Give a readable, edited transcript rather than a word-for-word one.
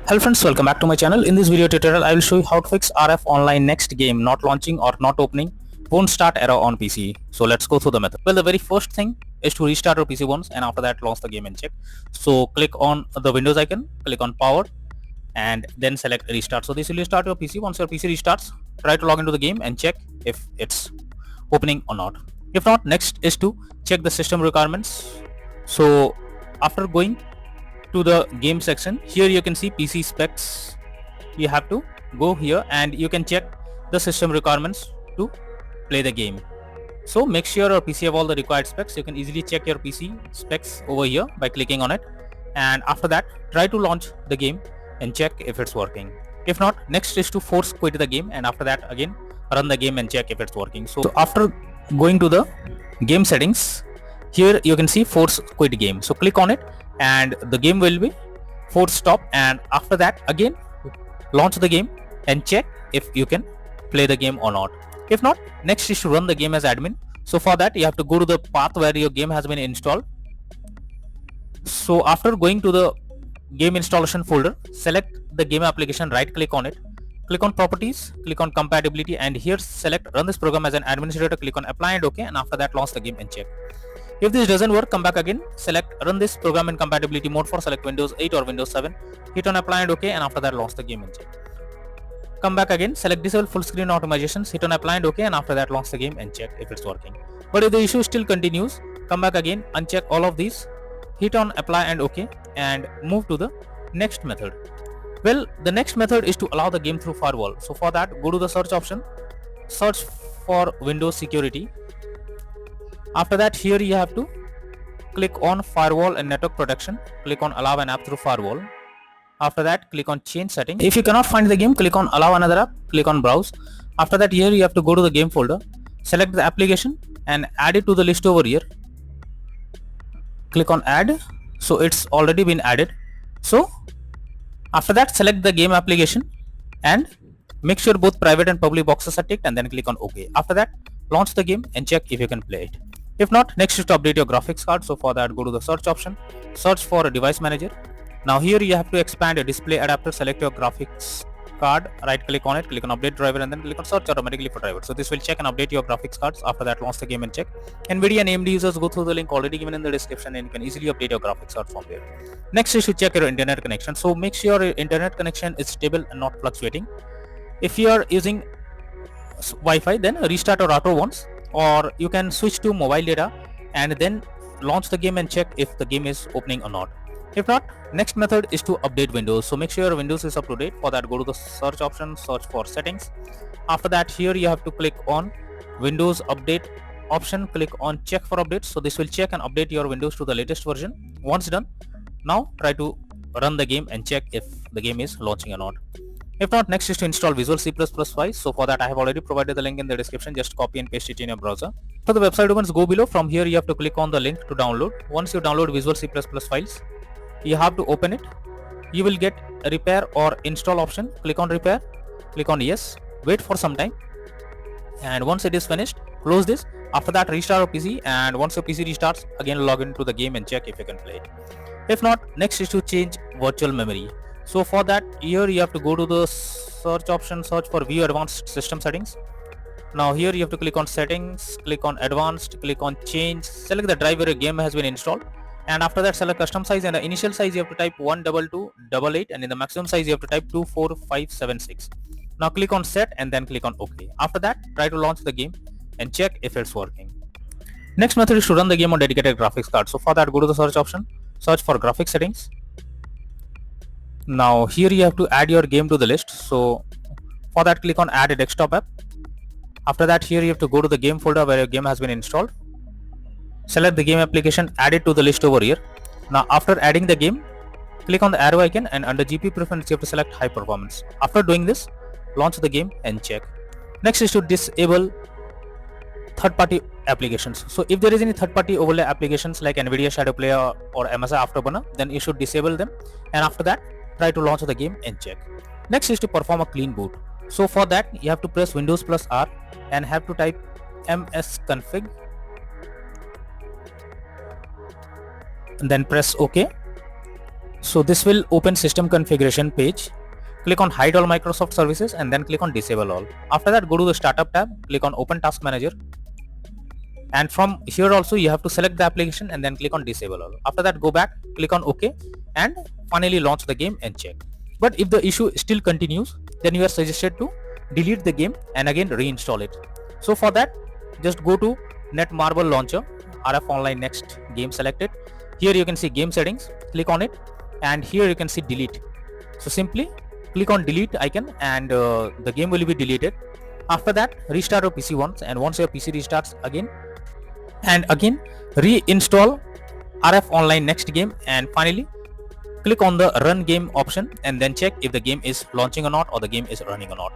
Hello friends, welcome back to my channel. In this video tutorial, I will show you how to fix RF online next game not launching or not opening won't start error on PC. So let's go through the method. Well, the very first thing is to restart your PC once and after that launch the game and check. So click on the Windows icon, click on power and then select restart. So this will restart your PC. Once your PC restarts, try to log into the game and check if it's opening or not. If not, next is to check the system requirements. So after going to the game section, here you can see PC specs. You have to go here and you can check the system requirements to play the game. So make sure your PC have all the required specs. You can easily check your PC specs over here by clicking on it, and after that try to launch the game and check if it's working. If not, next is to force quit the game, and after that again run the game and check if it's working. So after going to the game settings, here you can see force quit game. So click on it and the game will be force stop, and after that again launch the game and check if you can play the game or not. If not, next is to run the game as admin. So for that you have to go to the path where your game has been installed. So after going to the game installation folder, select the game application, right click on it, click on properties, click on compatibility, and here select run this program as an administrator, click on apply and OK, and after that launch the game and check. If this doesn't work, come back again, select run this program in compatibility mode for select Windows 8 or Windows 7, hit on apply and OK, and after that launch the game and check. Come back again, select disable full screen optimizations, hit on apply and OK, and after that launch the game and check if it's working. But if the issue still continues, come back again, uncheck all of these, hit on apply and OK, and move to the next method. Well, the next method is to allow the game through firewall. So for that, go to the search option, search for Windows security. After that, here you have to click on firewall and network protection, click on allow an app through firewall. After that, click on change settings. If you cannot find the game, click on allow another app, click on browse. After that, here you have to go to the game folder, select the application and add it to the list over here. Click on add. So it's already been added. So after that, select the game application and make sure both private and public boxes are ticked, and then click on OK. After that, launch the game and check if you can play it. If not, next is to update your graphics card. So for that, go to the search option, search for a device manager. Now here you have to expand a display adapter, select your graphics card, right click on it, click on update driver, and then click on search automatically for driver. So this will check and update your graphics cards. After that, launch the game and check. NVIDIA and AMD users, go through the link already given in the description and you can easily update your graphics card from there. Next is to check your internet connection. So make sure your internet connection is stable and not fluctuating. If you are using Wi-Fi, then restart your router once, or you can switch to mobile data and then launch the game and check if the game is opening or not. If not, next method is to update Windows. So make sure your Windows is up to date. For that, go to the search option, search for settings. After that, here you have to click on Windows update option, click on check for updates. So this will check and update your Windows to the latest version. Once done, now try to run the game and check if the game is launching or not. If not, next is to install Visual C++ files. So for that, I have already provided the link in the description. Just copy and paste it in your browser. For the website opens, go below. From here, you have to click on the link to download. Once you download Visual C++ files, you have to open it. You will get a repair or install option. Click on repair, click on yes, wait for some time, and once it is finished, close this. After that, restart your PC, and once your PC restarts, again log into the game and check if you can play it. If not, next is to change virtual memory. So for that, here you have to go to the search option, search for view advanced system settings. Now here you have to click on settings, click on advanced, click on change, select the drive where your game has been installed, and after that select custom size. And the initial size you have to type 12288, and in the maximum size you have to type 24576. Now click on set and then click on OK. After that, try to launch the game and check if it's working. Next method is to run the game on dedicated graphics card. So for that, go to the search option, search for graphics settings. Now here you have to add your game to the list. So for that, click on add a desktop app. After that, here you have to go to the game folder where your game has been installed. Select the game application, add it to the list over here. Now after adding the game, click on the arrow icon, and under GPU preference you have to select high performance. After doing this, launch the game and check. Next is to disable third-party applications. So if there is any third-party overlay applications like NVIDIA Shadow Player or MSI Afterburner, then you should disable them, and after that try to launch the game and check. Next is to perform a clean boot. So for that, you have to press Windows plus R and have to type msconfig and then press OK. So this will open system configuration page. Click on hide all Microsoft services and then click on disable all. After that, go to the startup tab, click on open task manager, and from here also you have to select the application and then click on disable all. After that, go back, click on OK, and finally launch the game and check. But if the issue still continues, then you are suggested to delete the game and again reinstall it. So for that, just go to Netmarble launcher, RF Online Next game selected. Here you can see game settings, click on it, and here you can see delete. So simply click on delete icon and the game will be deleted. After that, restart your PC once, and once your PC restarts again reinstall RF Online Next game, and finally click on the run game option and then check if the game is launching or not, or the game is running or not.